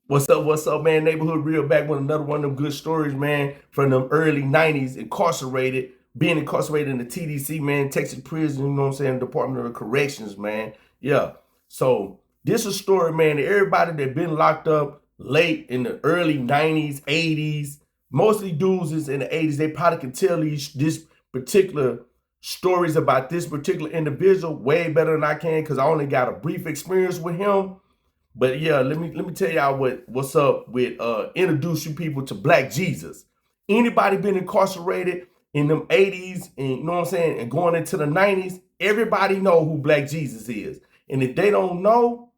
What's up, man? Neighborhood Real back with another one of them good stories, man, from the early 90s, being incarcerated in the TDC, man, Texas prison, you know what I'm saying, Department of Corrections, man. Yeah. So this is a story, man, that everybody that been locked up late in the early 90s, 80s, mostly dudes is in the 80s, they probably can tell this particular stories about this particular individual way better than I can because I only got a brief experience with him. But yeah, let me tell y'all what's up with introduce you people to Black Jesus. Anybody been incarcerated in them 80s and you know what I'm saying, and going into the 90s, everybody know who Black Jesus is. And if they don't know,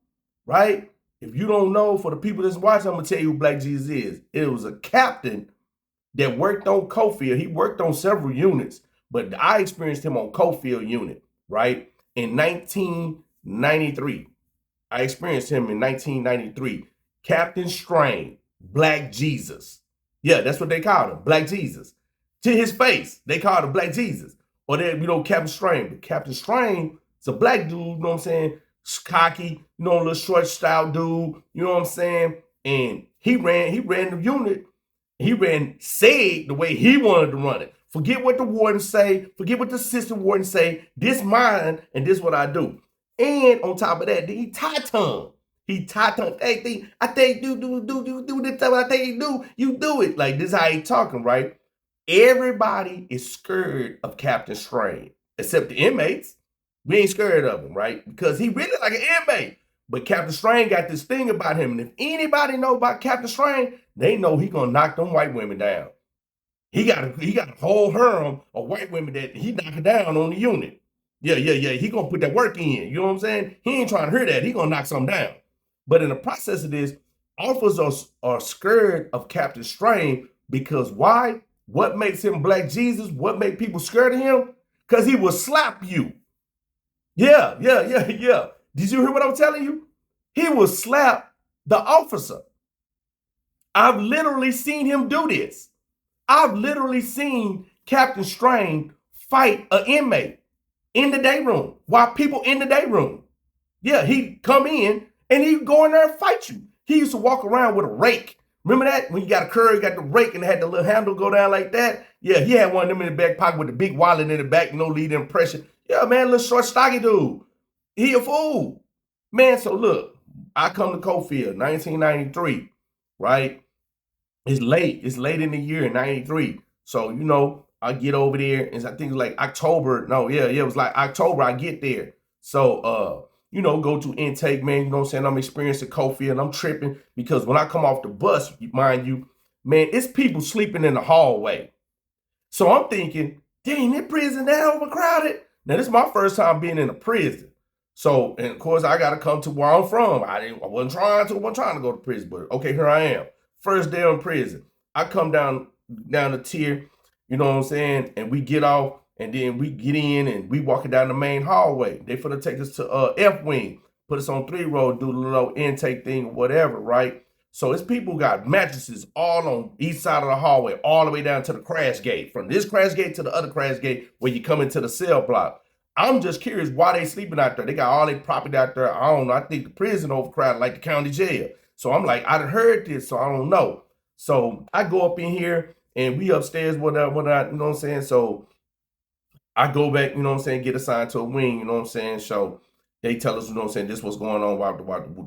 right? If you don't know, for the people that's watching, I'm gonna tell you who Black Jesus is. It was a captain that worked on Coffield. He worked on several units, but I experienced him on Coffield Unit, right? In 1993. I experienced him in 1993. Captain Strain, Black Jesus. Yeah, that's what they called him, Black Jesus. To his face, they called him Black Jesus. Or they, Captain Strain. But Captain Strain is a black dude, you know what I'm saying? Cocky, a little short style dude, you know what I'm saying? And he ran the unit. Said the way he wanted to run it. Forget what the warden say, forget what the assistant warden say. This mine, and this what I do. And on top of that, he tie-tongue. I think do this stuff I think you do it. Like, this is how he talking, right? Everybody is scared of Captain Strain, except the inmates. We ain't scared of him, right? Because he really like an inmate. But Captain Strain got this thing about him. And if anybody know about Captain Strain, they know he gonna knock them white women down. He got a whole harem of white women that he knocking down on the unit. Yeah. He gonna put that work in. You know what I'm saying? He ain't trying to hear that. He gonna knock something down. But in the process of this, officers are scared of Captain Strain because why? What makes him Black Jesus? What make people scared of him? Because he will slap you. Yeah. Did you hear what I'm telling you? He will slap the officer. I've literally seen him do this. I've literally seen Captain Strain fight an inmate in the day room while people in the day room. Yeah, he come in and he go in there and fight you. He used to walk around with a rake. Remember that? When you got a curry, you got the rake and it had the little handle go down like that? Yeah, he had one of them in the back pocket with the big wallet in the back, no lead impression. Yeah, man, little short, stocky dude. He a fool. Man, so look, I come to Coffield, 1993, right? It's late in the year, 93. So, I get over there, and I think it was like October. No, yeah, it was like October I get there. So, go to intake, man, you know what I'm saying? I'm experiencing Coffield, I'm tripping, because when I come off the bus, mind you, man, it's people sleeping in the hallway. So I'm thinking, dang, that prison that overcrowded? Now, this is my first time being in a prison. So, and of course, I got to come to where I'm from. I wasn't trying to go to prison, but okay, here I am. First day in prison. I come down the tier, you know what I'm saying? And we get off, and then we get in, and we walking down the main hallway. They finna take us to F wing, put us on 3-row, do the little intake thing or whatever, right? So it's people got mattresses all on each side of the hallway, all the way down to the crash gate. From this crash gate to the other crash gate where you come into the cell block. I'm just curious why they sleeping out there. They got all their property out there. I don't know. I think the prison overcrowded like the county jail. So I'm like, I done heard this, so I don't know. So I go up in here and we upstairs, whatnot, you know what I'm saying? So I go back, you know what I'm saying, get assigned to a wing, you know what I'm saying? So they tell us, you know what I'm saying, this what's going on while the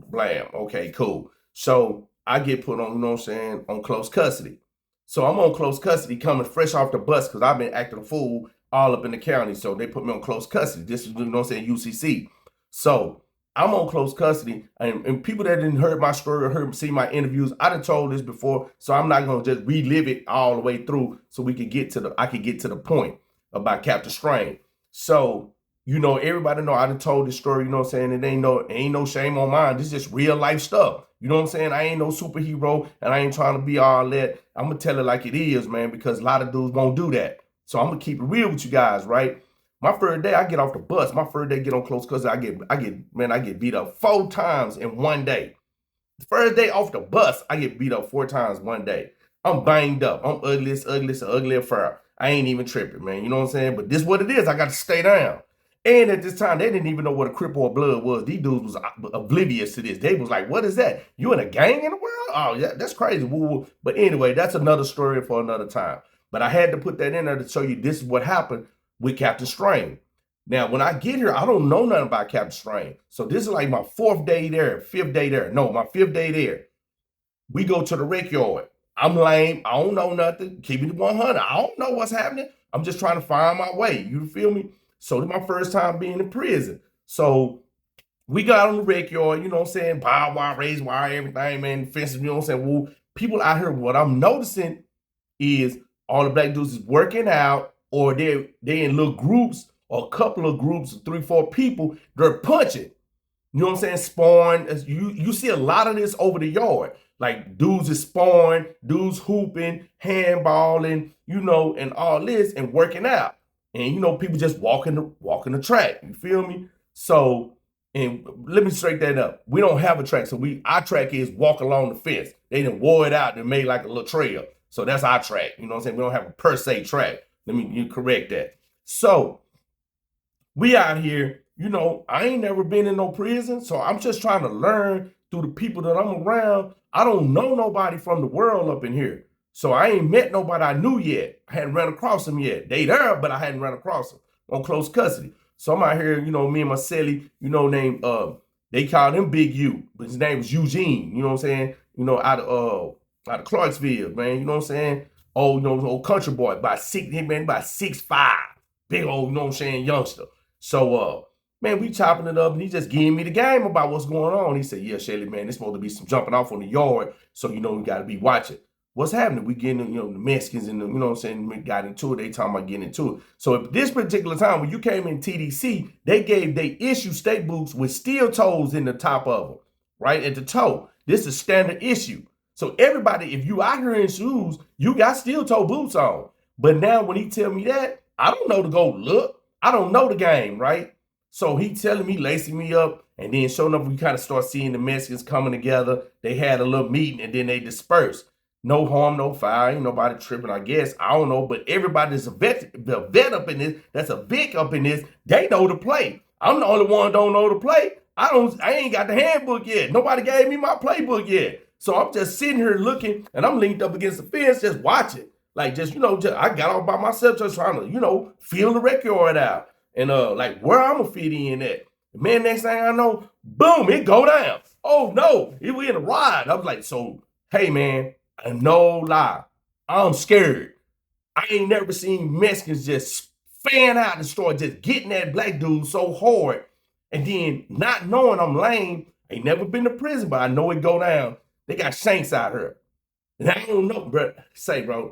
blam. Okay, cool. So I get put on, you know what I'm saying, on close custody. So I'm on close custody coming fresh off the bus because I've been acting a fool all up in the county. So they put me on close custody. This is, you know what I'm saying, UCC. So I'm on close custody, and people that didn't heard my story or see my interviews, I done told this before, so I'm not gonna just relive it all the way through so I could get to the point about Captain Strain. So, everybody know I done told this story, you know what I'm saying? It ain't no shame on mine. This is just real life stuff. You know what I'm saying? I ain't no superhero, and I ain't trying to be all that. I'm gonna tell it like it is, man, because a lot of dudes won't do that. So I'm gonna keep it real with you guys, right? My first day, I get off the bus. My first day, get on close custody. I get beat up 4 times in one day. The first day off the bus, I get beat up 4 times one day. I'm banged up. I'm ugly affair. I ain't even tripping, man. You know what I'm saying? But this is what it is. I got to stay down. And at this time, they didn't even know what a Crip or a Blood was. These dudes was oblivious to this. They was like, what is that? You in a gang in the world? Oh, yeah, that's crazy. Woo-woo. But anyway, that's another story for another time. But I had to put that in there to show you this is what happened with Captain Strain. Now, when I get here, I don't know nothing about Captain Strain. So this is like my 4th day there, 5th day there. No, my 5th day there. We go to the rec yard. I'm lame. I don't know nothing. Keep it 100. I don't know what's happening. I'm just trying to find my way. You feel me? So this is my first time being in prison. So we got on the rec yard, you know what I'm saying? Power wire, raise wire, everything, man. Fences, you know what I'm saying? Well, people out here, what I'm noticing is all the black dudes is working out, or they're in little groups, or a couple of groups, 3, 4 people, they're punching. You know what I'm saying? Sparring. You see a lot of this over the yard. Like dudes is sparring, dudes hooping, handballing, you know, and all this and working out. And you know, people just walking the track. You feel me? So, and let me straighten that up. We don't have a track. So our track is walk along the fence. They done wore it out and made like a little trail. So that's our track. You know what I'm saying? We don't have a per se track. Let me correct that. So we out here, you know, I ain't never been in no prison. So I'm just trying to learn through the people that I'm around. I don't know nobody from the world up in here. So I ain't met nobody I knew yet. I hadn't run across them yet. They there, but I hadn't run across them on close custody. So I'm out here, you know, me and my celly, you know, named, they called him Big U, but his name was Eugene, you know what I'm saying? You know, out of Clarksville, man, you know what I'm saying? Oh, you know, old country boy, about 6'5", big old, you know what I'm saying, youngster. So, man, we chopping it up, and he just giving me the game about what's going on. He said, yeah, Shelly, man, there's supposed to be some jumping off on the yard, so, you know, we got to be watching. What's happening? We getting, you know, the Mexicans and the, you know what I'm saying, we got into it. They talking about getting into it. So at this particular time, when you came in TDC, they issue state boots with steel toes in the top of them, right? At the toe. This is standard issue. So everybody, if you out here in shoes, you got steel toe boots on. But now when he tell me that, I don't know to go look. I don't know the game, right? So he telling me, lacing me up, and then sure enough, we kind of start seeing the Mexicans coming together. They had a little meeting, and then they dispersed. No harm, no foul. Ain't nobody tripping, I guess. I don't know. But everybody that's a vet up in this, that's a Vic up in this, they know to play. I'm the only one don't know to play. I ain't got the handbook yet. Nobody gave me my playbook yet. So I'm just sitting here looking, and I'm leaned up against the fence just watching. Like, just, you know, I got off by myself just trying to, you know, feel the record out. And like where I'm going to fit in at. Man, next thing I know, boom, it go down. Oh, no, we in a ride. I was like, so, hey, man, no lie, I'm scared. I ain't never seen Mexicans just fan out and start just getting that black dude so hard. And then not knowing I'm lame, ain't never been to prison, but I know it go down. They got shanks out here. And I don't know, bro.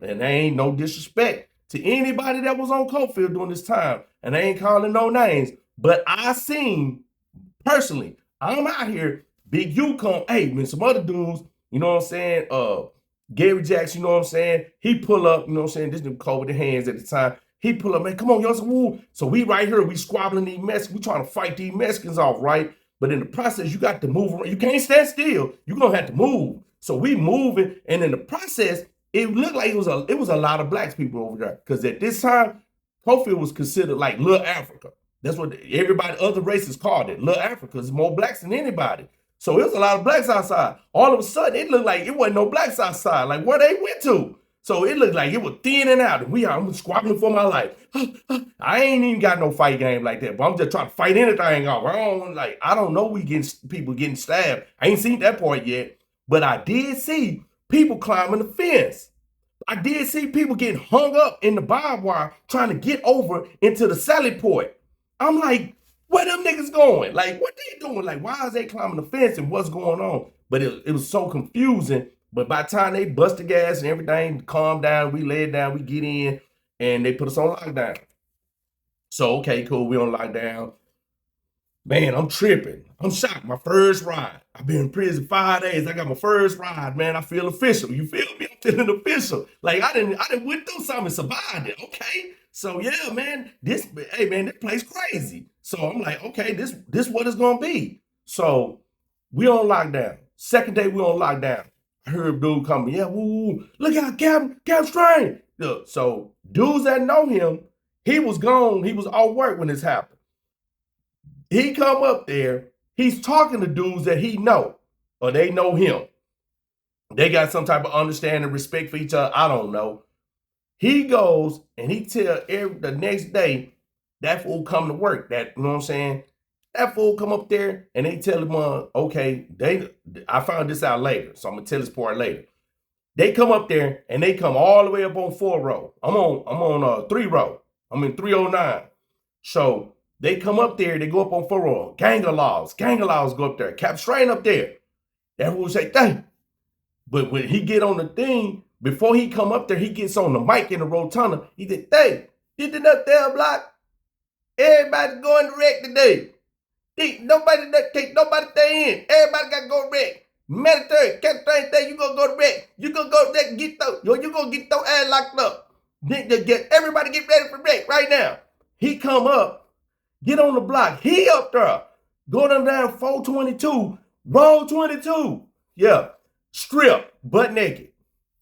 And there ain't no disrespect to anybody that was on Coffield during this time. And I ain't calling no names. But I seen, personally, I'm out here, Big U come, hey, man, some other dudes, you know what I'm saying? Gary Jackson, you know what I'm saying? He pull up, you know what I'm saying? This nigga cold with the hands at the time. He pull up, man, come on, y'all. Woo. So we right here, we squabbling these Mexicans. We trying to fight these Mexicans off, right? But in the process, you got to move around. You can't stand still. You're going to have to move. So we moving, and in the process, it looked like it was a lot of black people over there. Because at this time, Coffield was considered like Little Africa. That's what everybody, other races called it. Little Africa is more blacks than anybody. So it was a lot of blacks outside. All of a sudden, it looked like it wasn't no blacks outside. Like where they went to. So it looked like it was thinning out. And I'm squabbling for my life. I ain't even got no fight game like that. But I'm just trying to fight anything off. I don't know people getting stabbed. I ain't seen that part yet. But I did see people climbing the fence. I did see people getting hung up in the barbed wire trying to get over into the sally port. I'm like, where them niggas going? Like, what they doing? Like, why is they climbing the fence and what's going on? But it was so confusing. But by the time they bust the gas and everything calmed down, we laid down, we get in, and they put us on lockdown. So, okay, cool, we on lockdown. Man, I'm tripping. I'm shocked. My first ride. I've been in prison 5 days. I got my first ride, man. I feel official. You feel me? I'm feeling official. Like I didn't went through something and survived it. Okay. So yeah, man, this place crazy. So I'm like, okay, this what it's gonna be. So we on lockdown. Second day we on lockdown. I heard a dude coming, yeah, woo, look out, Captain Strain. Look, so dudes that know him, he was gone. He was off work when this happened. He come up there, he's talking to dudes that he know, or they know him. They got some type of understanding, respect for each other. I don't know. He goes and he tell the next day that fool come to work. That, you know what I'm saying? That fool come up there and they tell him, okay, I found this out later, so I'm gonna tell this part later. They come up there and they come all the way up on 4 row. I'm on 3 row. I'm in 309. So they come up there, they go up on 4 row. Gang of laws go up there. Cap Strain up there. That fool say, dang. But when he get on the thing, before he come up there, he gets on the mic in the rotunda. He said, hey, you did up there, block. Everybody's going to wreck today. Nobody take nobody stay in. Everybody got to go wreck. Mandatory, Cap Strain thing, you gonna go to wreck. You gonna go to wreck and you gonna get your ass locked up. Everybody get ready for wreck right now. He come up, get on the block. He up there. Go down 422, roll 22. Yeah. Strip, butt naked.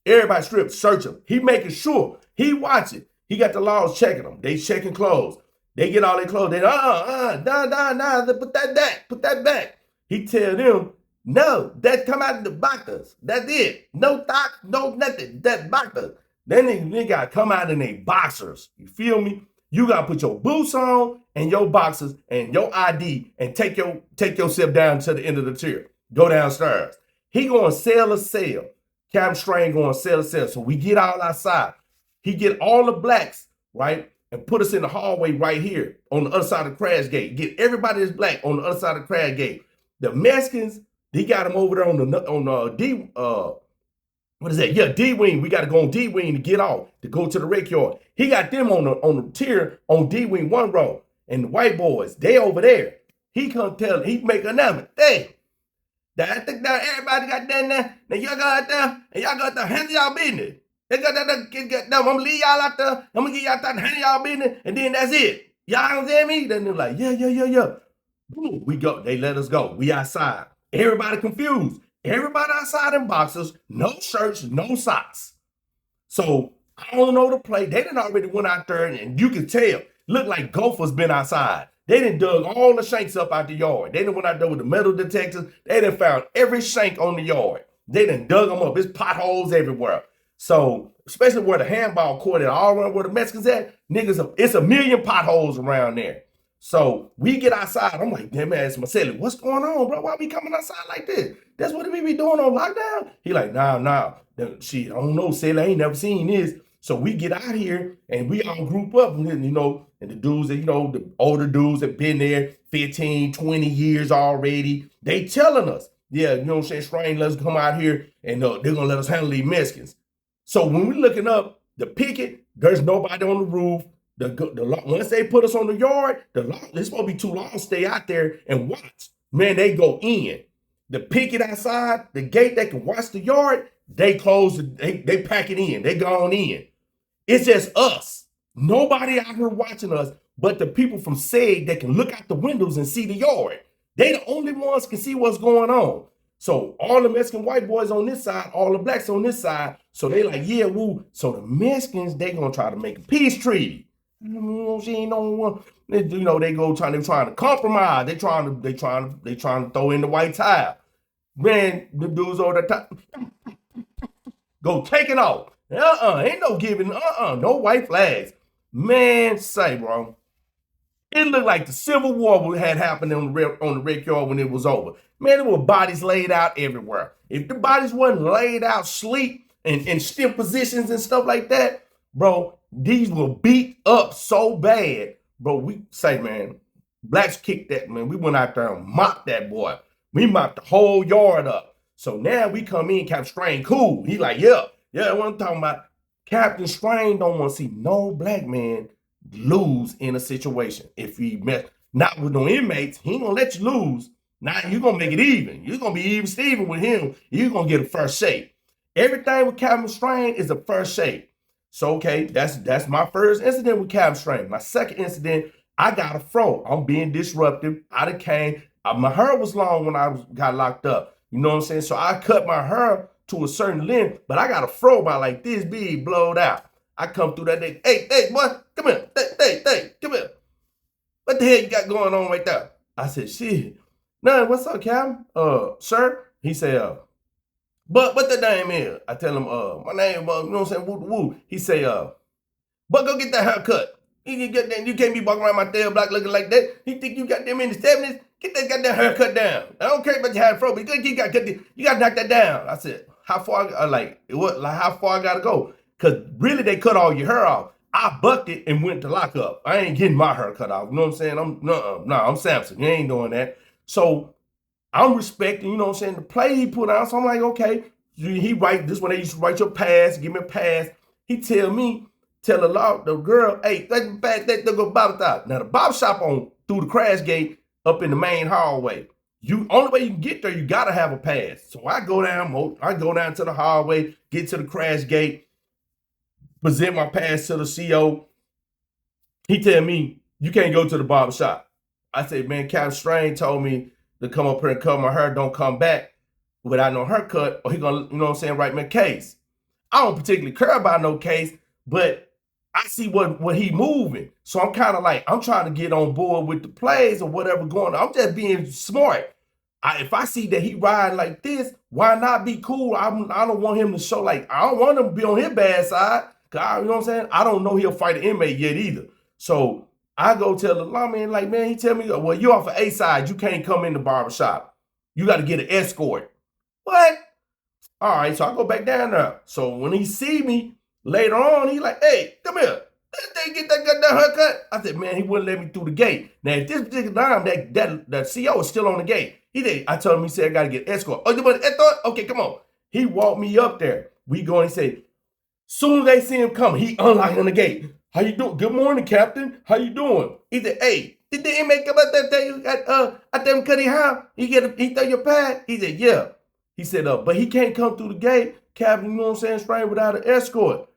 Everybody stripped, search him. He making sure. He watching. He got the laws checking them. They checking clothes. They get all their clothes. They put that back. He tell them, no, that come out of the boxers. That's it. No thought, no nothing. That boxers. Then they got to come out in their boxers. You feel me? You got to put your boots on and your boxers and your ID and take yourself down to the end of the tier. Go downstairs. He gonna sell a cell. Cap Strain gonna sell a cell. So we get all outside. He get all the blacks, right? And put us in the hallway right here on the other side of the crash gate. Get everybody that's black on the other side of the crash gate. The Mexicans, he got them over there on D wing. We got to go on D wing to get off, to go to the rec yard. He got them on the tier on D wing 1 row. And the white boys, they over there. He come tell, he make an announcement. Hey, I think that everybody got down there. Now y'all go out there and y'all got to handle y'all business. They got that. I'm gonna leave y'all out there. I'm gonna get y'all out there and handle y'all business, and then that's it. Y'all understand me? Then they're like, yeah. Boom, we go. They let us go. We outside. Everybody confused. Everybody outside in boxers, no shirts, no socks. So I don't know the play. They done already went out there, and you can tell. Look like Gopher's been outside. They done dug all the shanks up out the yard. They done went out there with the metal detectors. They done found every shank on the yard. They done dug them up. There's potholes everywhere. So, especially where the handball court is, all around where the Mexicans at, niggas, it's a million potholes around there. So, we get outside. I'm like, damn, man, it's Marcelli. What's going on, bro? Why we coming outside like this? That's what we be doing on lockdown? He like, nah. Shit, I don't know, Sally. I ain't never seen this. So we get out here and we all group up, and the dudes that, the older dudes that been there 15, 20 years already, they telling us, yeah, you know what I'm saying, Strain, let's come out here and they're going to let us handle these Mexicans. So when we're looking up the picket, there's nobody on the roof. Once they put us on the yard, it's supposed to be too long to stay out there and watch. Man, they go in. The picket outside, the gate that can watch the yard, they close, they pack it in. They gone in. It's just us. Nobody out here watching us but the people from SEG that can look out the windows and see the yard. They the only ones can see what's going on. So all the Mexican white boys on this side, all the blacks on this side. So they like, yeah, woo. So the Mexicans, they gonna try to make a peace treaty. They go trying to compromise. They trying to throw in the white tile. Man, the dudes over the top go take it off. Ain't no giving, no white flags. Man, say, bro, it looked like the Civil War had happened on the rec yard when it was over. Man, there were bodies laid out everywhere. If the bodies wasn't laid out, sleep, and in stiff positions and stuff like that, bro, these were beat up so bad. Bro, we say, man, blacks kicked that, man. We went out there and mopped that boy. We mopped the whole yard up. So now we come in, Captain Strain, cool. He like, yeah, what I'm talking about. Captain Strain don't want to see no black man lose in a situation. If he not with no inmates, he ain't gonna let you lose. Now you're gonna make it even. You're gonna be even Steven with him. You're gonna get a first shake. Everything with Captain Strain is a first shake. So okay, that's my first incident with Captain Strain. My second incident, I got a fro. I'm being disruptive. I done came. My hair was long when I got locked up. You know what I'm saying? So I cut my hair to a certain length, but I got a fro by like this big, blowed out. I come through that day. Hey, boy, come here. Hey, come here. What the hell you got going on right there? I said, shit. Nah, what's up, Captain? Sir? He said, but what the name is? I tell him, my name, you know what I'm saying, woo woo. He say, but go get that haircut. You can't be walking around my tail block looking like that. He think you got them in the 70s? Get that goddamn haircut down. I don't care about your hair fro, but you got to knock that down. I said, how far? How far I gotta go? Cause really, they cut all your hair off. I bucked it and went to lock up. I ain't getting my hair cut off. You know what I'm saying? I'm Samson. You ain't doing that. So I'm respecting, you know what I'm saying, the play he put out. So I'm like, okay, he write this when they used to write your pass, give me a pass. He tell the girl, hey, that go barber shop. Now the barber shop on through the crash gate up in the main hallway. Only way you can get there, you gotta have a pass. So I go down to the hallway, get to the crash gate, present my pass to the CO. He tell me, you can't go to the barber shop. I said, man, Captain Strain told me to come up here and cut my hair, don't come back without no haircut, or he gonna, you know what I'm saying, write me a case. I don't particularly care about no case, but I see what he moving. So I'm kind of like, I'm trying to get on board with the plays or whatever going on. I'm just being smart. If I see that he riding like this, why not be cool? I don't want him to show I don't want him to be on his bad side. Cause you know what I'm saying? I don't know he'll fight an inmate yet either. So I go tell the lawman, man, he tell me, well, you off of A side, you can't come in the barbershop. You got to get an escort. What? All right, so I go back down there. So when he see me later on, he like, hey, come here. They get that haircut. I said, man, he wouldn't let me through the gate. Now, at this particular time, that CO is still on the gate. I told him, he said, I got to get escort. Oh, you want an escort? Okay, come on. He walked me up there. We go and he said, soon as they see him coming, he unlocking the gate. How you doing? Good morning, Captain. How you doing? He said, hey, did the inmate come out there tell you at them cut his hair? He throw your pad? He said, yeah. He said, but he can't come through the gate, Captain, you know what I'm saying, Strain, without an escort.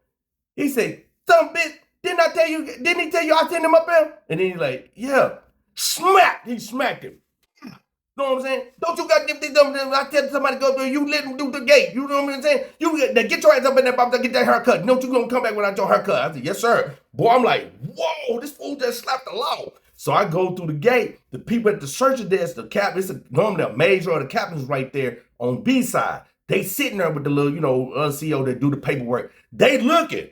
He said, some bitch, didn't he tell you I sent him up there? And then he's like, yeah. Smack! He smacked him. You know what I'm saying? Don't you got them? I tell somebody to go through, you let him do the gate. You know what I'm saying? You get your ass up in there, Bob, get that haircut. Don't you gonna come back without your haircut? I said, yes, sir. Boy, I'm like, whoa, this fool just slapped the law. So I go through the gate. The people at the searcher desk, the captain, normally a major or the captain's right there on B side. They sitting there with the little, CO that do the paperwork. They looking.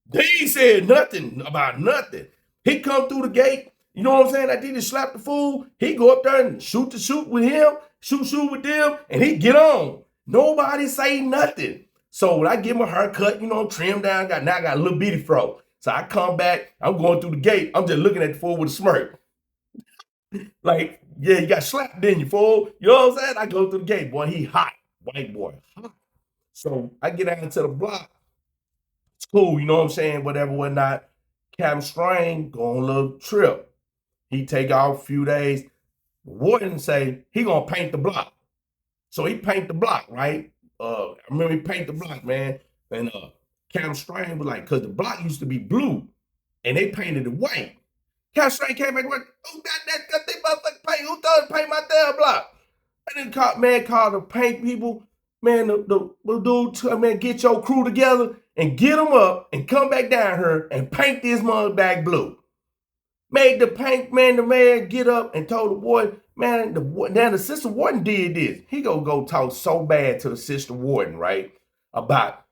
They ain't said nothing about nothing. He come through the gate. You know what I'm saying? I did just slap the fool. He go up there and shoot with him, shoot with them, and he get on. Nobody say nothing. So when I give him a haircut, trim down, now I got a little bitty fro. So I come back, I'm going through the gate. I'm just looking at the fool with a smirk. Like, yeah, you got slapped, didn't you, fool? You know what I'm saying? I go through the gate. Boy, he hot. White boy, hot. So I get out into the block. It's cool, you know what I'm saying? Whatever, whatnot. Captain Strain go on a little trip. He take off a few days. The warden say he gonna paint the block. So he paint the block, right? I remember he paint the block, man. And Captain Strain was like, cause the block used to be blue and they painted it white. Captain Strain came back, who got that thing motherfucking paint? Who thought to paint my damn block? And then called the paint people, man, the dude, man, get your crew together and get them up and come back down here and paint this mother back blue. Made the paint man, the man get up and told the boy, man, now the sister warden did this. He go talk so bad to the sister warden, right? About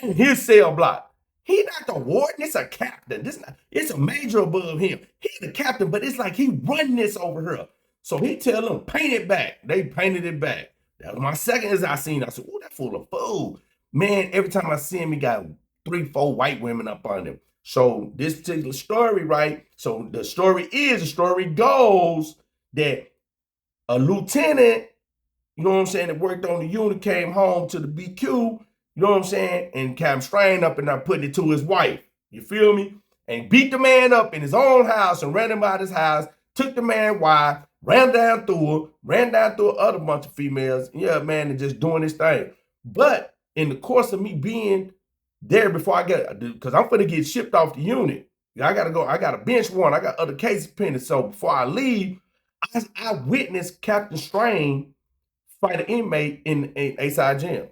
his cell block. He not the warden, it's a captain. It's a major above him. He the captain, but it's like he running this over here. So he tell them, paint it back. They painted it back. That was my second as I seen. I said, oh, that fool of fool. Man, every time I see him, he got 3-4 white women up on him. So this particular story, right? So the story goes that a lieutenant, you know what I'm saying, that worked on the unit came home to the BQ, you know what I'm saying, and Captain Strain up and I put it to his wife. You feel me? And beat the man up in his own house and ran him out of his house, took the man's wife, ran down through other bunch of females. Yeah, man, and just doing this thing. But in the course of me being there before I get, because I'm finna get shipped off the unit. I got a bench warrant. I got other cases pending. So before I leave, I witnessed Captain Strain fight an inmate in A-side jail.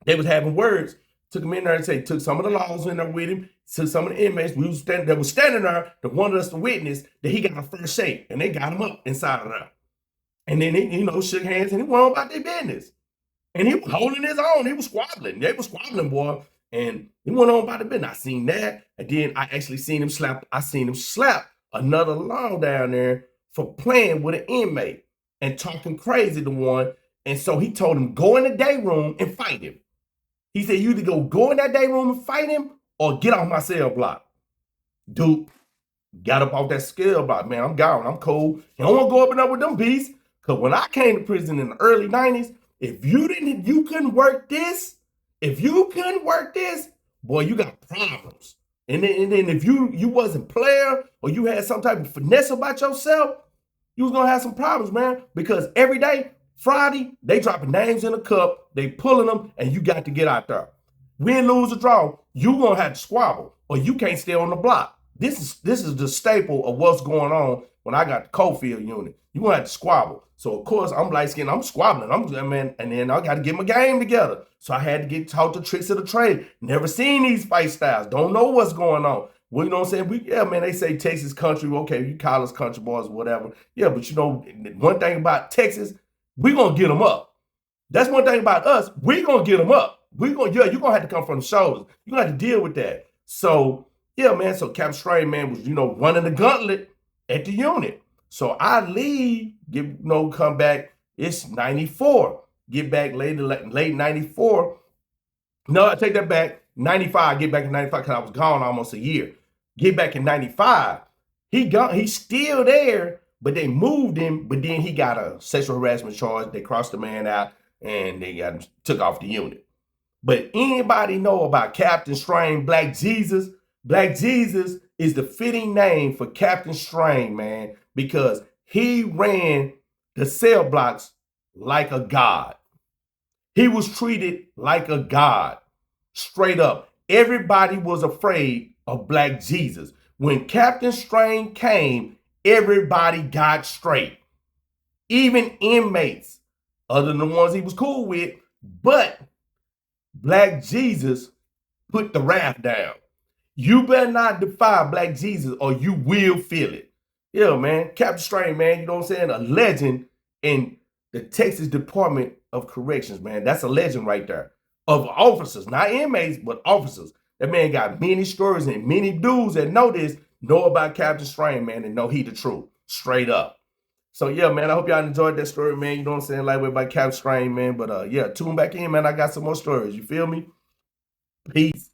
They was having words Took him in there and say, took some of the laws in there with him, took some of the inmates that was standing there that wanted us to witness that he got a first shake, and they got him up inside of there. And then he, shook hands and he went on about their business. And he was holding his own. He was squabbling. They were squabbling, boy. And he went on about the business. I seen that. And then I actually seen him slap. I seen him slap another law down there for playing with an inmate and talking crazy to one. And so he told him, go in the day room and fight him. He said, you either go in that day room and fight him or get off my cell block. Dude got up off that cell block. Man, I'm gone. I'm cold. And I don't want to go up and up with them beasts. Because when I came to prison in the early 90s, if you couldn't work this, boy, you got problems. And then if you wasn't player or you had some type of finesse about yourself, you was gonna have some problems, man. Because every day, Friday, they dropping names in a cup, they pulling them, and you got to get out there. Win, lose, or draw, you gonna have to squabble, or you can't stay on the block. This is the staple of what's going on when I got the Coffield Unit. You gonna have to squabble. So of course I'm light skinned, I'm squabbling. And then I got to get my game together. So I had to get taught the tricks of the trade. Never seen these fight styles. Don't know what's going on. Well, you know what I'm saying? They say Texas country. Okay, you call us country boys, whatever. Yeah, but one thing about Texas, we gonna get them up. That's one thing about us. We gonna get them up. You're gonna have to come from the shoulders. You're gonna have to deal with that. So yeah, man. So Captain Strain, man, was running the gauntlet at the unit. So I leave, come back. It's 94. Get back late 94. No, I take that back. 95. Get back in 95 because I was gone almost a year. Get back in 95. He's still there, but they moved him. But then he got a sexual harassment charge. They crossed the man out and they got him, took off the unit. But anybody know about Captain Strain, Black Jesus? Black Jesus is the fitting name for Captain Strain, man, because he ran the cell blocks like a god. He was treated like a god, straight up. Everybody was afraid of Black Jesus. When Captain Strain came, everybody got straight. Even inmates, other than the ones he was cool with, but Black Jesus put the wrath down. You better not defy Black Jesus or you will feel it. Yeah, man. Captain Strain, man, you know what I'm saying? A legend in the Texas Department of Corrections, man. That's a legend right there. Of officers, not inmates, but officers. That man got many stories and many dudes that know this, know about Captain Strain, man, and know he the truth. Straight up. So yeah, man, I hope y'all enjoyed that story, man. You know what I'm saying? Lightweight by Captain Strain, man. But yeah, tune back in, man. I got some more stories. You feel me? Peace.